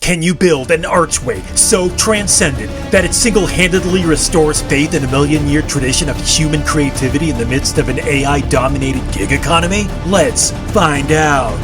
Can you build an archway so transcendent that it single-handedly restores faith in a million-year tradition of human creativity in the midst of an AI-dominated gig economy? Let's find out!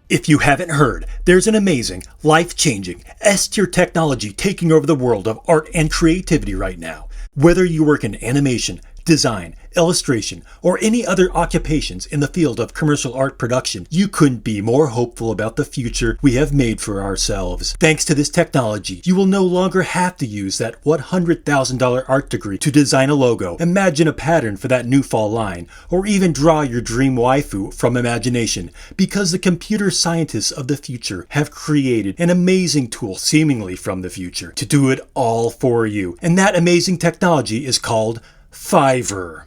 If you haven't heard, there's an amazing, life-changing, S-tier technology taking over the world of art and creativity right now. Whether you work in animation, design, illustration, or any other occupations in the field of commercial art production, you couldn't be more hopeful about the future we have made for ourselves. Thanks to this technology, you will no longer have to use that $100,000 art degree to design a logo, imagine a pattern for that new fall line, or even draw your dream waifu from imagination, because the computer scientists of the future have created an amazing tool seemingly from the future to do it all for you. And that amazing technology is called Fiverr.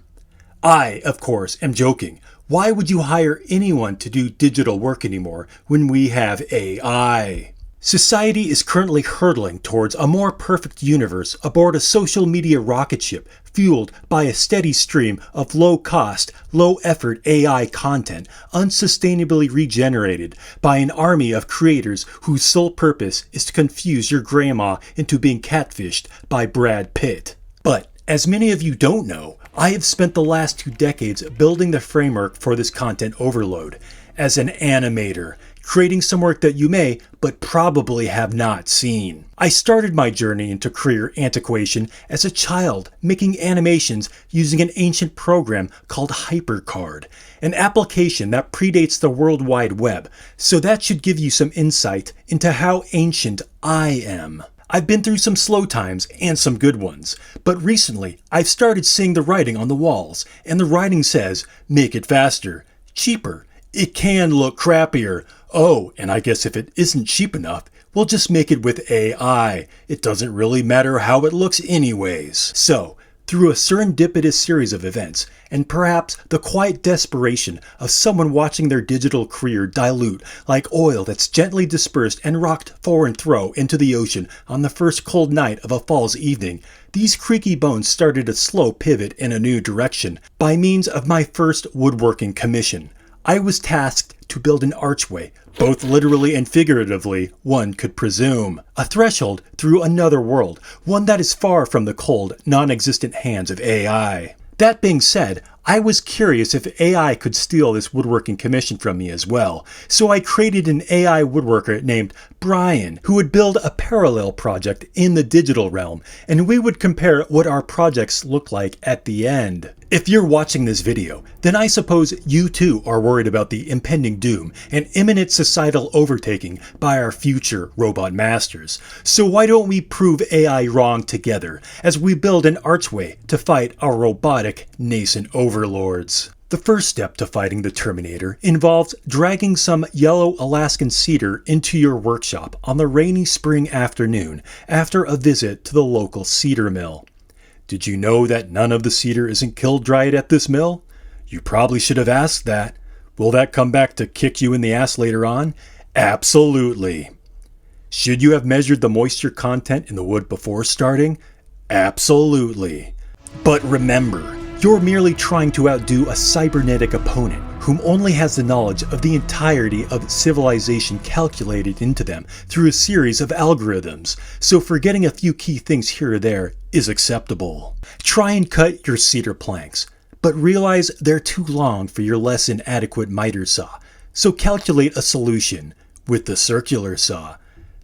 I, of course, am joking. Why would you hire anyone to do digital work anymore when we have AI? Society is currently hurtling towards a more perfect universe aboard a social media rocket ship fueled by a steady stream of low-cost, low-effort AI content unsustainably regenerated by an army of creators whose sole purpose is to confuse your grandma into being catfished by Brad Pitt. But as many of you don't know, I have spent the last 2 decades building the framework for this content overload as an animator, creating some work that you may, but probably have not seen. I started my journey into career antiquation as a child, making animations using an ancient program called HyperCard, an application that predates the World Wide Web, so that should give you some insight into how ancient I am. I've been through some slow times and some good ones, but recently I've started seeing the writing on the walls, and the writing says, make it faster, cheaper, it can look crappier. Oh, and I guess if it isn't cheap enough, we'll just make it with AI. It doesn't really matter how it looks anyways. So, through a serendipitous series of events, and perhaps the quiet desperation of someone watching their digital career dilute like oil that's gently dispersed and rocked fore and fro into the ocean on the first cold night of a fall's evening, these creaky bones started a slow pivot in a new direction by means of my first woodworking commission. I was tasked to build an archway, both literally and figuratively, one could presume. A threshold through another world, one that is far from the cold, non-existent hands of AI. That being said, I was curious if AI could steal this woodworking commission from me as well, so I created an AI woodworker named Brian, who would build a parallel project in the digital realm, and we would compare what our projects look like at the end. If you're watching this video, then I suppose you too are worried about the impending doom and imminent societal overtaking by our future robot masters. So why don't we prove AI wrong together as we build an archway to fight our robotic nascent overlords? The first step to fighting the Terminator involves dragging some yellow Alaskan cedar into your workshop on the rainy spring afternoon after a visit to the local cedar mill. Did you know that none of the cedar isn't kiln-dried at this mill? You probably should have asked that. Will that come back to kick you in the ass later on? Absolutely. Should you have measured the moisture content in the wood before starting? Absolutely. But remember, you're merely trying to outdo a cybernetic opponent whom only has the knowledge of the entirety of civilization calculated into them through a series of algorithms, so forgetting a few key things here or there is acceptable. Try and cut your cedar planks, but realize they're too long for your less than adequate miter saw, so calculate a solution with the circular saw.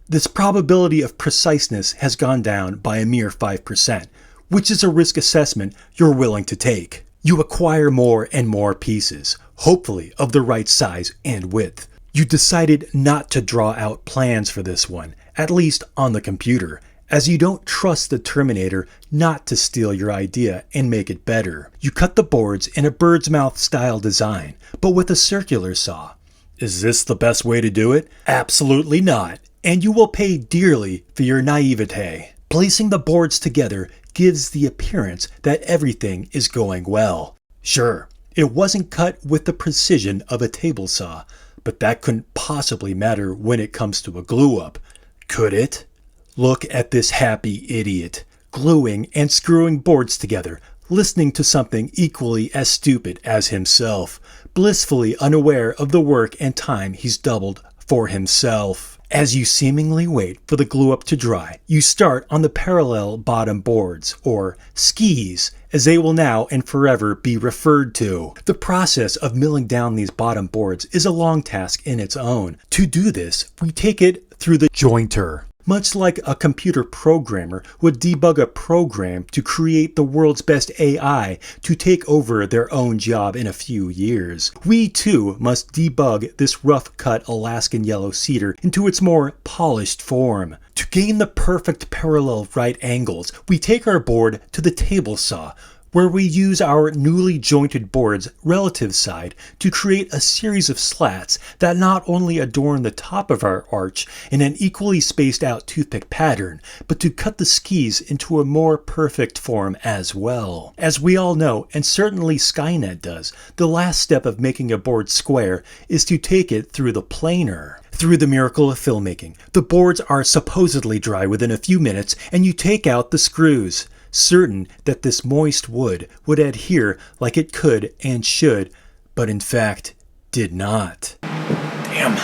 This probability of preciseness has gone down by a mere 5%, which is a risk assessment you're willing to take. You acquire more and more pieces, hopefully of the right size and width. You decided not to draw out plans for this one, at least on the computer, as you don't trust the Terminator not to steal your idea and make it better. You cut the boards in a bird's mouth style design, but with a circular saw. Is this the best way to do it? Absolutely not, and you will pay dearly for your naivete. Placing the boards together gives the appearance that everything is going well. Sure, it wasn't cut with the precision of a table saw, but that couldn't possibly matter when it comes to a glue-up, could it? Look at this happy idiot, gluing and screwing boards together, listening to something equally as stupid as himself, blissfully unaware of the work and time he's doubled for himself. As you seemingly wait for the glue up to dry, you start on the parallel bottom boards, or skis, as they will now and forever be referred to. The process of milling down these bottom boards is a long task in its own. To do this, we take it through the jointer. Much like a computer programmer would debug a program to create the world's best AI to take over their own job in a few years, we too must debug this rough-cut Alaskan yellow cedar into its more polished form. To gain the perfect parallel right angles, we take our board to the table saw, where we use our newly jointed board's relative side to create a series of slats that not only adorn the top of our arch in an equally spaced out toothpick pattern, but to cut the skis into a more perfect form as well. As we all know, and certainly Skynet does, the last step of making a board square is to take it through the planer. Through the miracle of filmmaking, the boards are supposedly dry within a few minutes, and you take out the screws, certain that this moist wood would adhere like it could and should, but in fact did not. Damn.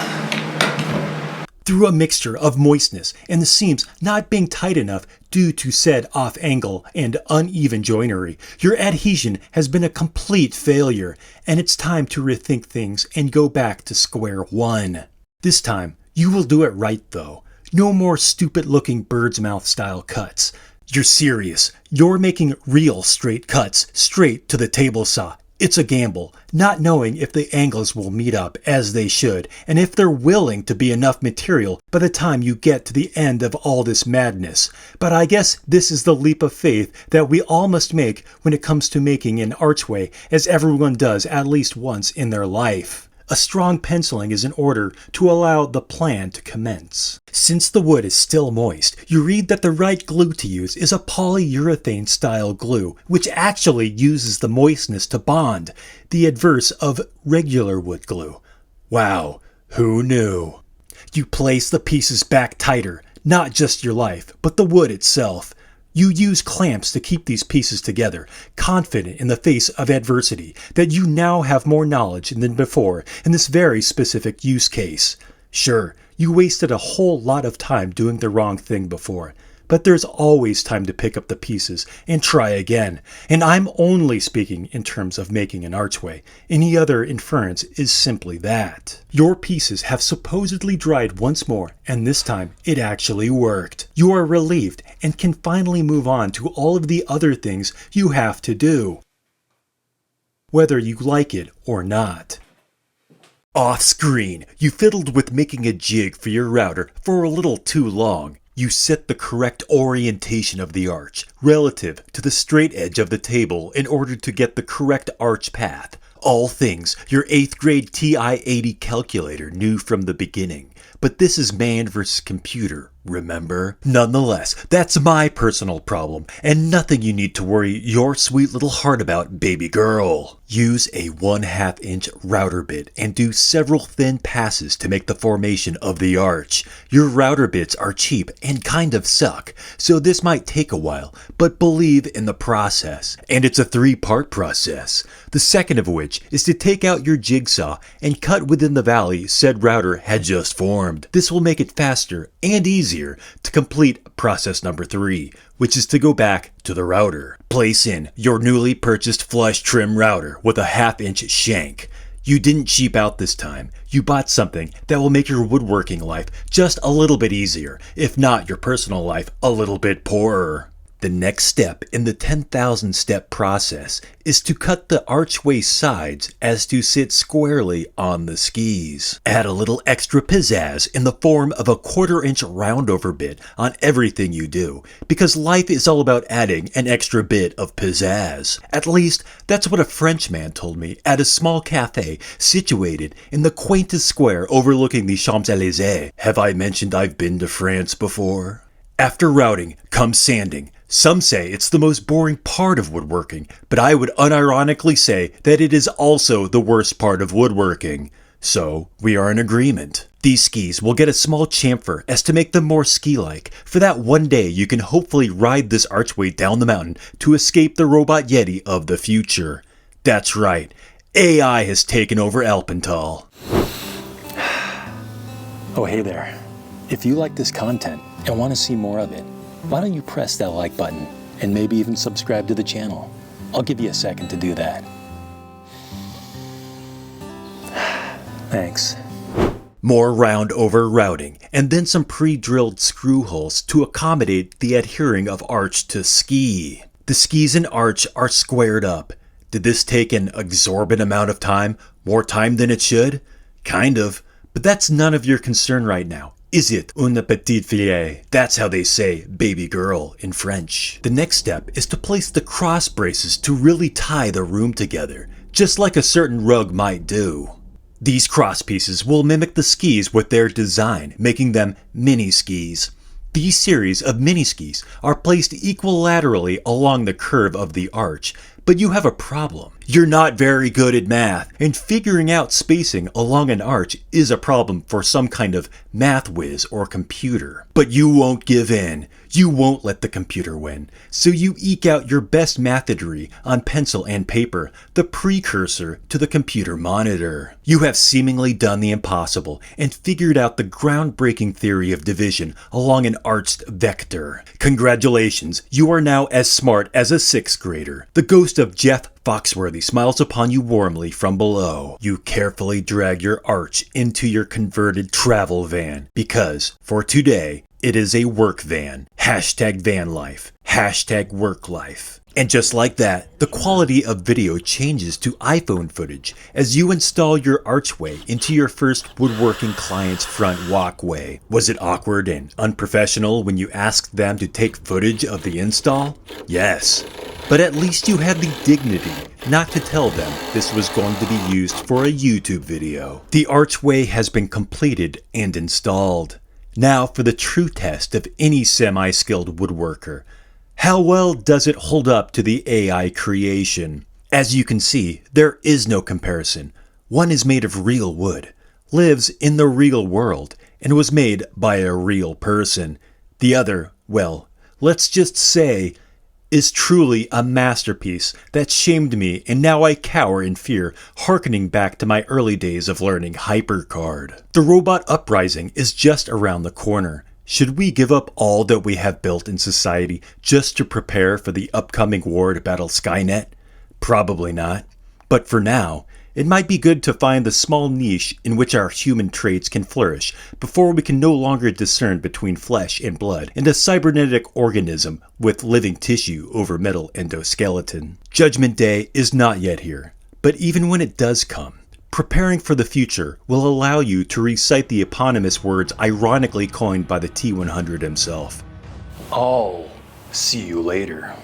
Through a mixture of moistness and the seams not being tight enough due to said off angle and uneven joinery, your adhesion has been a complete failure, and it's time to rethink things and go back to square one. This time, you will do it right though. No more stupid looking bird's mouth style cuts. You're serious. You're making real straight cuts straight to the table saw. It's a gamble, not knowing if the angles will meet up as they should, and if they're willing to be enough material by the time you get to the end of all this madness. But I guess this is the leap of faith that we all must make when it comes to making an archway, as everyone does at least once in their life. A strong penciling is in order to allow the plan to commence. Since the wood is still moist, you read that the right glue to use is a polyurethane style glue, which actually uses the moistness to bond, the adverse of regular wood glue. Wow, who knew? You place the pieces back tighter, not just your life, but the wood itself. You use clamps to keep these pieces together, confident in the face of adversity that you now have more knowledge than before in this very specific use case. Sure, you wasted a whole lot of time doing the wrong thing before, but there's always time to pick up the pieces and try again. And I'm only speaking in terms of making an archway. Any other inference is simply that. Your pieces have supposedly dried once more, and this time it actually worked. You are relieved and can finally move on to all of the other things you have to do, whether you like it or not. Off screen, you fiddled with making a jig for your router for a little too long. You set the correct orientation of the arch relative to the straight edge of the table in order to get the correct arch path. All things your 8th grade TI-80 calculator knew from the beginning. But this is man versus computer, remember? Nonetheless, that's my personal problem, and nothing you need to worry your sweet little heart about, baby girl. Use a 1/2 inch router bit and do several thin passes to make the formation of the arch. Your router bits are cheap and kind of suck, so this might take a while, but believe in the process. And it's a 3-part process. The second of which is to take out your jigsaw and cut within the valley said router had just formed. This will make it faster and easier to complete process number 3, which is to go back to the router. Place in your newly purchased flush trim router with a 1/2 inch shank. You didn't cheap out this time. You bought something that will make your woodworking life just a little bit easier, if not your personal life a little bit poorer. The next step in the 10,000 step process is to cut the archway sides as to sit squarely on the skis. Add a little extra pizzazz in the form of a 1/4 inch roundover bit on everything you do, because life is all about adding an extra bit of pizzazz. At least, that's what a French man told me at a small cafe situated in the quaintest square overlooking the Champs-Élysées. Have I mentioned I've been to France before? After routing comes sanding. Some say it's the most boring part of woodworking, but I would unironically say that it is also the worst part of woodworking. So, we are in agreement. These skis will get a small chamfer as to make them more ski-like, for that one day you can hopefully ride this archway down the mountain to escape the robot Yeti of the future. That's right, AI has taken over Alpental. Oh, hey there. If you like this content and want to see more of it, why don't you press that like button and maybe even subscribe to the channel? I'll give you a second to do that. Thanks. More round over routing, and then some pre-drilled screw holes to accommodate the adhering of arch to ski. The skis and arch are squared up. Did this take an exorbitant amount of time? More time than it should? Kind of. But that's none of your concern right now. Is it, une petite fille? That's how they say baby girl in French. The next step is to place the cross braces to really tie the room together, just like a certain rug might do. These cross pieces will mimic the skis with their design, making them mini skis. These series of mini skis are placed equilaterally along the curve of the arch, but you have a problem. You're not very good at math, and figuring out spacing along an arch is a problem for some kind of math whiz or computer. But you won't give in. You won't let the computer win. So you eke out your best mathedry on pencil and paper, the precursor to the computer monitor. You have seemingly done the impossible and figured out the groundbreaking theory of division along an arched vector. Congratulations, you are now as smart as a 6th grader. The ghost of Jeff Foxworthy smiles upon you warmly from below. You carefully drag your arch into your converted travel van because, for today, it is a work van. Hashtag van life. Hashtag work life. And just like that, the quality of video changes to iPhone footage as you install your archway into your first woodworking client's front walkway. Was it awkward and unprofessional when you asked them to take footage of the install? Yes. But at least you had the dignity not to tell them this was going to be used for a YouTube video. The archway has been completed and installed. Now for the true test of any semi-skilled woodworker. How well does it hold up to the AI creation? As you can see, there is no comparison. One is made of real wood, lives in the real world, and was made by a real person. The other, well, let's just say, is truly a masterpiece that shamed me, and now I cower in fear, hearkening back to my early days of learning HyperCard. The robot uprising is just around the corner. Should we give up all that we have built in society just to prepare for the upcoming war to battle Skynet? Probably not. But for now, it might be good to find the small niche in which our human traits can flourish before we can no longer discern between flesh and blood and a cybernetic organism with living tissue over metal endoskeleton. Judgment Day is not yet here, but even when it does come, preparing for the future will allow you to recite the eponymous words ironically coined by the T-100 himself. I'll see you later.